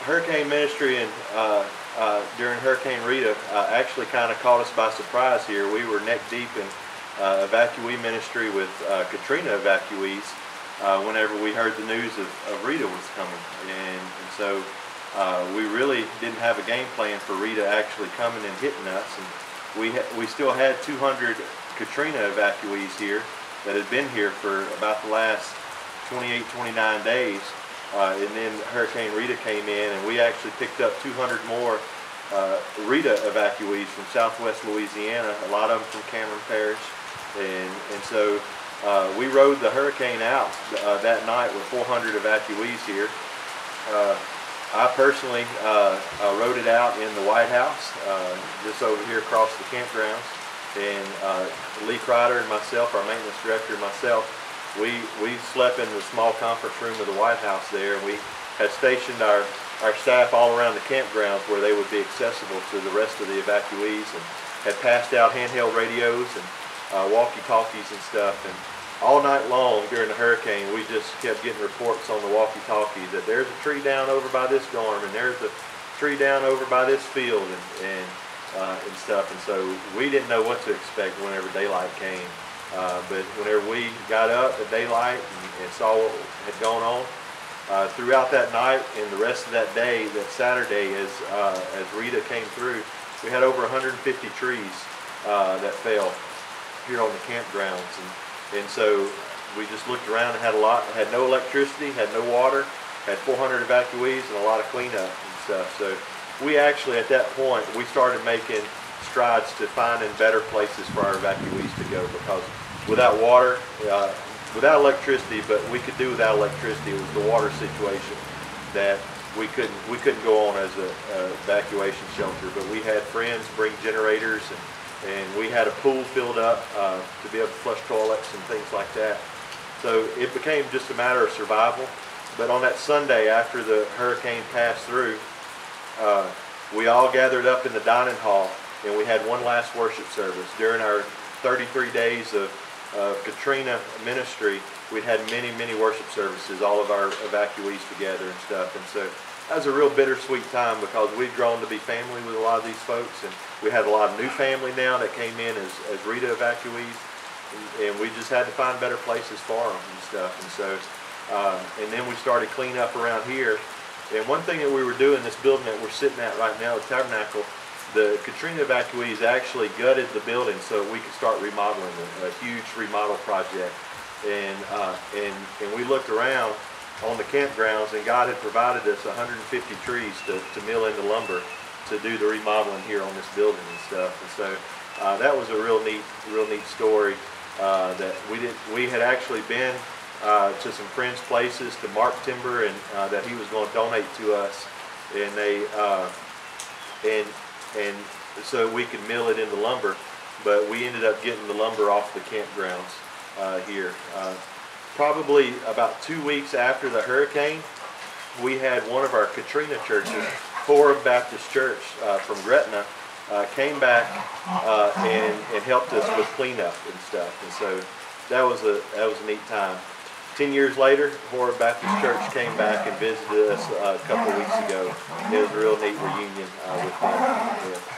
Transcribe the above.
hurricane ministry and during Hurricane Rita actually kind of caught us by surprise here. We were neck deep in evacuee ministry with Katrina evacuees whenever we heard the news of Rita was coming, and so we really didn't have a game plan for Rita actually coming and hitting us. And we still had 200 Katrina evacuees here that had been here for about the last 28, 29 days. And then Hurricane Rita came in, and we actually picked up 200 more Rita evacuees from southwest Louisiana, a lot of them from Cameron Parish. And so we rode the hurricane out that night with 400 evacuees here. I personally rode it out in the White House, just over here across the campgrounds. And Lee Crider and myself, our maintenance director and myself, we slept in the small conference room of the White House there, and we had stationed our staff all around the campgrounds where they would be accessible to the rest of the evacuees, and had passed out handheld radios and walkie-talkies and stuff. And all night long during the hurricane, we just kept getting reports on the walkie-talkie that there's a tree down over by this dorm, and there's a tree down over by this field, and stuff. And so we didn't know what to expect whenever daylight came. But whenever we got up at daylight and saw what had gone on, throughout that night and the rest of that day, that Saturday, as Rita came through, we had over 150 trees that fell here on the campgrounds. And so we just looked around and had no electricity, had no water, had 400 evacuees and a lot of cleanup and stuff. So we actually, at that point, we started making strides to finding better places for our evacuees to go, because without water, without electricity, but we could do without electricity. It was the water situation that we couldn't go on as a evacuation shelter. But we had friends bring generators, and we had a pool filled up to be able to flush toilets and things like that. So it became just a matter of survival. But on that Sunday after the hurricane passed through, we all gathered up in the dining hall, and we had one last worship service. During our 33 days of Katrina ministry, we'd had many, many worship services, all of our evacuees together and stuff. And so that was a real bittersweet time, because we'd grown to be family with a lot of these folks, and we had a lot of new family now that came in as Rita evacuees, and we just had to find better places for them and stuff. And so, and then we started cleaning up around here. And one thing that we were doing, this building that we're sitting at right now, the Tabernacle, the Katrina evacuees actually gutted the building so we could start remodeling it, a huge remodel project. And we looked around on the campgrounds, and God had provided us 150 trees to mill into lumber to do the remodeling here on this building and stuff. And so that was a real neat story that we had actually been to some friends' places to mark timber, and that he was going to donate to us, and and so we could mill it into lumber. But we ended up getting the lumber off the campgrounds here. Probably about 2 weeks after the hurricane, we had one of our Katrina churches, Horeb Baptist Church from Gretna, came back and helped us with cleanup and stuff. And so that was a neat time. 10 years later, Horeb Baptist Church came back and visited us a couple weeks ago. It was a real neat reunion with them. Yeah.